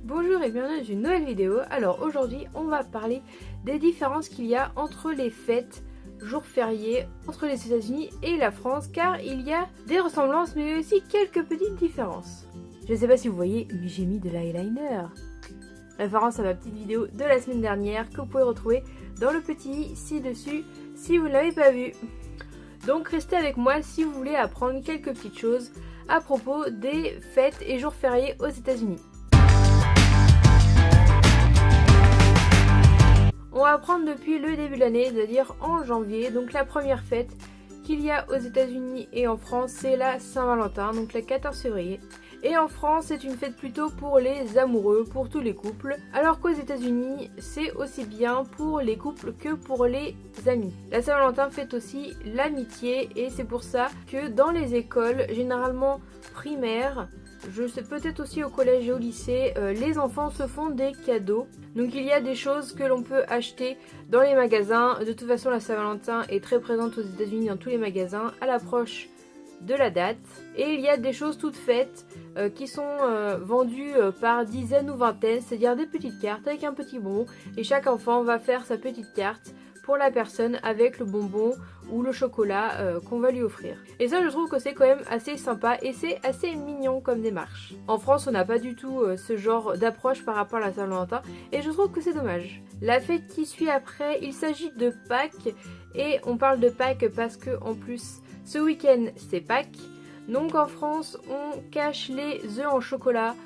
Bonjour et bienvenue dans une nouvelle vidéo. Alors aujourd'hui on va parler des différences qu'il y a entre les fêtes, jours fériés, entre les États-Unis et la France, car il y a des ressemblances mais aussi quelques petites différences. Je ne sais pas si vous voyez, mais j'ai mis de l'eyeliner. Référence à ma petite vidéo de la semaine dernière que vous pouvez retrouver dans le petit ci-dessus si vous ne l'avez pas vu. Donc restez avec moi si vous voulez apprendre quelques petites choses à propos des fêtes et jours fériés aux États-Unis. On va prendre depuis le début de l'année, c'est-à-dire en janvier. Donc la première fête qu'il y a aux États-Unis et en France, c'est la Saint-Valentin, donc le 14 février. Et en France, c'est une fête plutôt pour les amoureux, pour tous les couples, alors qu'aux États-Unis, c'est aussi bien pour les couples que pour les amis. La Saint-Valentin fête aussi l'amitié et c'est pour ça que dans les écoles, généralement primaires, je sais peut-être aussi au collège et au lycée, les enfants se font des cadeaux. Donc il y a des choses que l'on peut acheter dans les magasins. De toute façon, la Saint-Valentin est très présente aux États-Unis dans tous les magasins à l'approche de la date. Et il y a des choses toutes faites qui sont vendues par dizaines ou vingtaines, c'est-à-dire des petites cartes avec un petit bonbon. Et chaque enfant va faire sa petite carte pour la personne avec le bonbon ou le chocolat qu'on va lui offrir. Et ça, je trouve que c'est quand même assez sympa et c'est assez mignon comme démarche. En France, on n'a pas du tout ce genre d'approche par rapport à la Saint-Valentin et je trouve que c'est dommage. La fête qui suit après, il s'agit de Pâques et on parle de Pâques parce que en plus, ce week-end, c'est Pâques. Donc en France, on cache les œufs en chocolat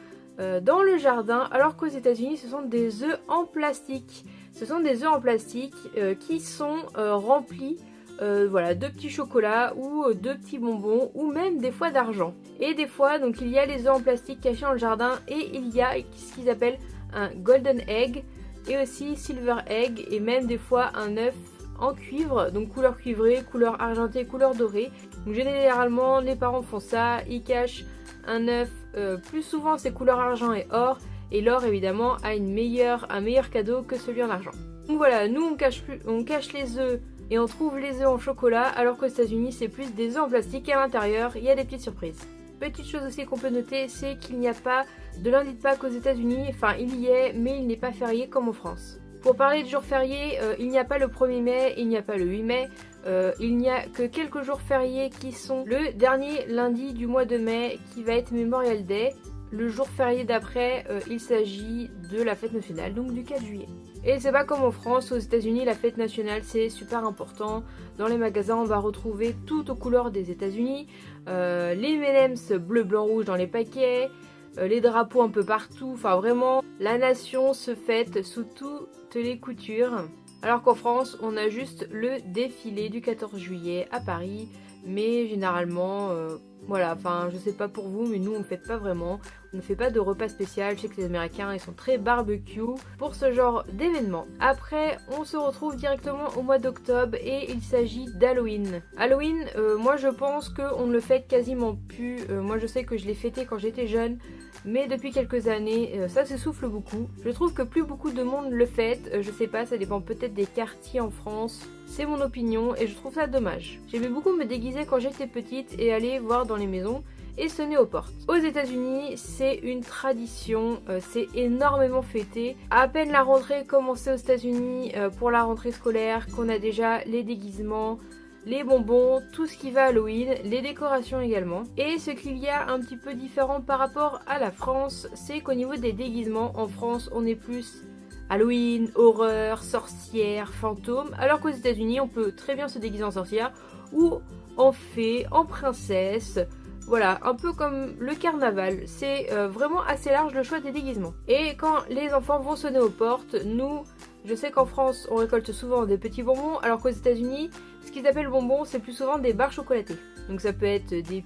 dans le jardin alors qu'aux États-Unis, ce sont des œufs en plastique. Ce sont des œufs en plastique qui sont remplis de petits chocolats ou de petits bonbons ou même des fois d'argent. Et des fois, donc il y a les œufs en plastique cachés dans le jardin et il y a ce qu'ils appellent un golden egg et aussi silver egg et même des fois un œuf en cuivre, donc couleur cuivrée, couleur argentée, couleur dorée. Donc généralement les parents font ça, ils cachent un œuf, plus souvent c'est couleur argent et or. Et l'or évidemment a un meilleur cadeau que celui en argent. Donc voilà, nous on cache les œufs et on trouve les œufs en chocolat alors qu'aux États-Unis c'est plus des œufs en plastique et à l'intérieur il y a des petites surprises. Petite chose aussi qu'on peut noter, c'est qu'il n'y a pas de lundi de Pâques aux États-Unis, enfin il y est mais il n'est pas férié comme en France. Pour parler de jours fériés, il n'y a pas le 1er mai, il n'y a pas le 8 mai, il n'y a que quelques jours fériés qui sont le dernier lundi du mois de mai qui va être Memorial Day. Le jour férié d'après, il s'agit de la fête nationale, donc du 4 juillet. Et c'est pas comme en France, aux États-Unis, la fête nationale c'est super important. Dans les magasins, on va retrouver tout aux couleurs des États-Unis, les M&M's bleu, blanc, rouge dans les paquets, les drapeaux un peu partout. Enfin vraiment, la nation se fête sous toutes les coutures. Alors qu'en France, on a juste le défilé du 14 juillet à Paris, mais généralement... Voilà, enfin je sais pas pour vous mais nous on ne fête pas vraiment, on ne fait pas de repas spécial, je sais que les Américains ils sont très barbecue pour ce genre d'événement. Après on se retrouve directement au mois d'octobre et il s'agit d'Halloween. Halloween, moi je pense qu'on ne le fête quasiment plus, moi je sais que je l'ai fêté quand j'étais jeune, mais depuis quelques années ça s'essouffle beaucoup. Je trouve que plus beaucoup de monde le fête, je sais pas, ça dépend peut-être des quartiers en France. C'est mon opinion et je trouve ça dommage. J'aimais beaucoup me déguiser quand j'étais petite et aller voir dans les maisons et sonner aux portes. Aux États-Unis, c'est une tradition, c'est énormément fêté. À peine la rentrée commencée aux États-Unis pour la rentrée scolaire, qu'on a déjà les déguisements, les bonbons, tout ce qui va à Halloween, les décorations également. Et ce qu'il y a un petit peu différent par rapport à la France, c'est qu'au niveau des déguisements, en France, on est plus Halloween, horreur, sorcière, fantôme, alors qu'aux États-Unis on peut très bien se déguiser en sorcière ou en fée, en princesse, voilà, un peu comme le carnaval. C'est vraiment assez large le choix des déguisements. Et quand les enfants vont sonner aux portes, nous, je sais qu'en France on récolte souvent des petits bonbons, alors qu'aux États-Unis, ce qu'ils appellent bonbons, c'est plus souvent des barres chocolatées. Donc ça peut être des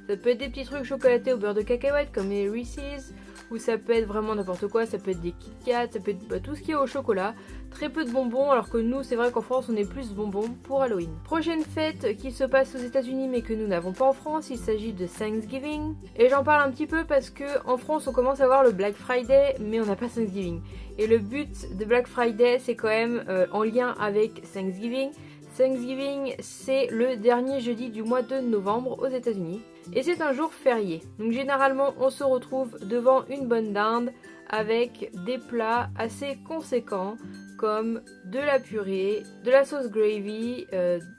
petits trucs chocolatés au beurre de cacahuète comme les Reese's, ou ça peut être vraiment n'importe quoi, ça peut être des Kit Kat, ça peut être tout ce qui est au chocolat. Très peu de bonbons, alors que nous c'est vrai qu'en France on est plus bonbons pour Halloween. Prochaine fête qui se passe aux États-Unis mais que nous n'avons pas en France, il s'agit de Thanksgiving. Et j'en parle un petit peu parce que en France on commence à voir le Black Friday mais on n'a pas Thanksgiving. Et le but de Black Friday c'est quand même en lien avec Thanksgiving. Thanksgiving, c'est le dernier jeudi du mois de novembre aux États-Unis. et c'est un jour férié. Donc généralement on se retrouve devant une bonne dinde avec des plats assez conséquents comme de la purée, de la sauce gravy,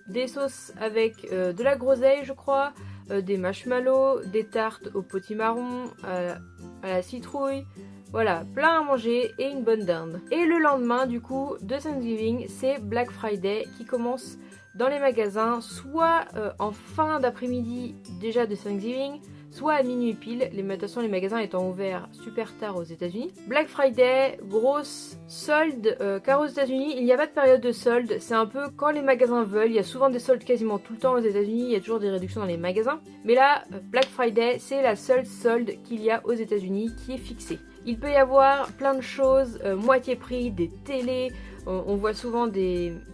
des sauces avec de la groseille je crois, des marshmallows, des tartes au potimarron, à la citrouille. Voilà, plein à manger et une bonne dinde. Et le lendemain du coup de Thanksgiving, c'est Black Friday qui commence dans les magasins, soit en fin d'après-midi déjà de Thanksgiving, soit à minuit pile, de toute façon les magasins étant ouverts super tard aux États-Unis. Black Friday, grosse solde, car aux États-Unis il n'y a pas de période de solde, c'est un peu quand les magasins veulent, il y a souvent des soldes quasiment tout le temps aux États-Unis, il y a toujours des réductions dans les magasins. Mais là, Black Friday, c'est la seule solde qu'il y a aux États-Unis qui est fixée. Il peut y avoir plein de choses, moitié prix, des télés. On voit souvent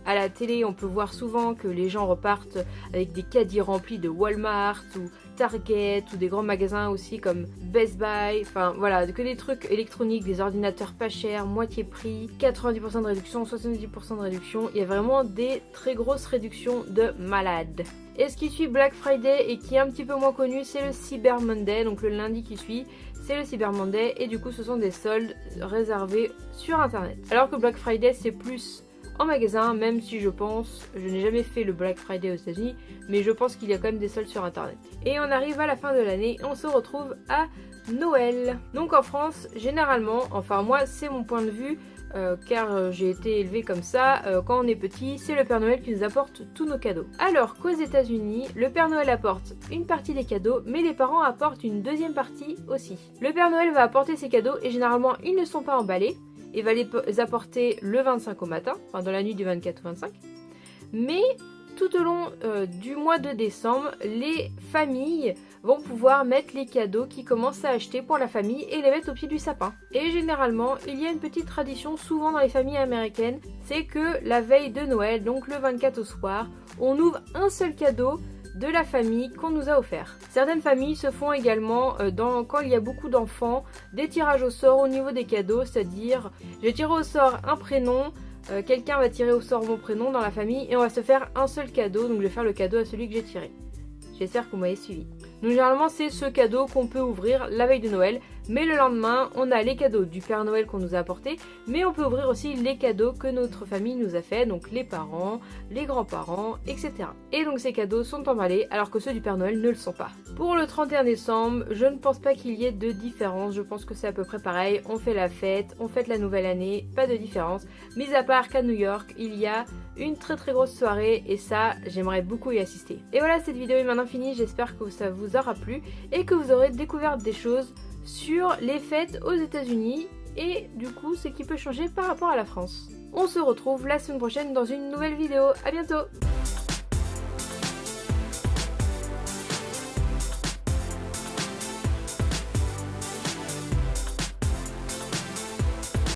à la télé, on peut voir souvent que les gens repartent avec des caddies remplis de Walmart ou Target ou des grands magasins aussi comme Best Buy. Enfin voilà, que des trucs électroniques, des ordinateurs pas chers, moitié prix, 90% de réduction, 70% de réduction. Il y a vraiment des très grosses réductions de malades. Et ce qui suit Black Friday et qui est un petit peu moins connu, c'est le Cyber Monday, donc le lundi qui suit. C'est le Cyber Monday et du coup ce sont des soldes réservés sur internet. Alors que Black Friday c'est plus en magasin, même si je n'ai jamais fait le Black Friday aux États-Unis, mais je pense qu'il y a quand même des soldes sur internet. Et on arrive à la fin de l'année et on se retrouve à Noël. Donc en France, généralement, enfin moi c'est mon point de vue, car j'ai été élevée comme ça, quand on est petit, c'est le Père Noël qui nous apporte tous nos cadeaux. Alors qu'aux États-Unis, le Père Noël apporte une partie des cadeaux, mais les parents apportent une deuxième partie aussi. Le Père Noël va apporter ses cadeaux et généralement ils ne sont pas emballés, et va les apporter le 25 au matin, enfin dans la nuit du 24 au 25. Mais tout au long du mois de décembre, les familles vont pouvoir mettre les cadeaux qu'ils commencent à acheter pour la famille et les mettre au pied du sapin. Et généralement, il y a une petite tradition souvent dans les familles américaines, c'est que la veille de Noël, donc le 24 au soir, on ouvre un seul cadeau de la famille qu'on nous a offert. Certaines familles se font également, quand il y a beaucoup d'enfants, des tirages au sort au niveau des cadeaux, c'est-à-dire je vais tirer au sort un prénom, quelqu'un va tirer au sort mon prénom dans la famille et on va se faire un seul cadeau, donc je vais faire le cadeau à celui que j'ai tiré. J'espère que vous m'avez suivi. Donc généralement c'est ce cadeau qu'on peut ouvrir la veille de Noël, mais le lendemain on a les cadeaux du Père Noël qu'on nous a apportés, mais on peut ouvrir aussi les cadeaux que notre famille nous a fait, donc les parents, les grands-parents, etc. Et donc ces cadeaux sont emballés alors que ceux du Père Noël ne le sont pas. Pour le 31 décembre, je ne pense pas qu'il y ait de différence, je pense que c'est à peu près pareil, on fait la fête, on fête la nouvelle année, pas de différence, mis à part qu'à New York il y a une très grosse soirée et ça j'aimerais beaucoup y assister. Et voilà, cette vidéo est maintenant finie, j'espère que ça vous aura plu et que vous aurez découvert des choses sur les fêtes aux États-Unis et du coup ce qui peut changer par rapport à la France. On se retrouve la semaine prochaine dans une nouvelle vidéo, à bientôt!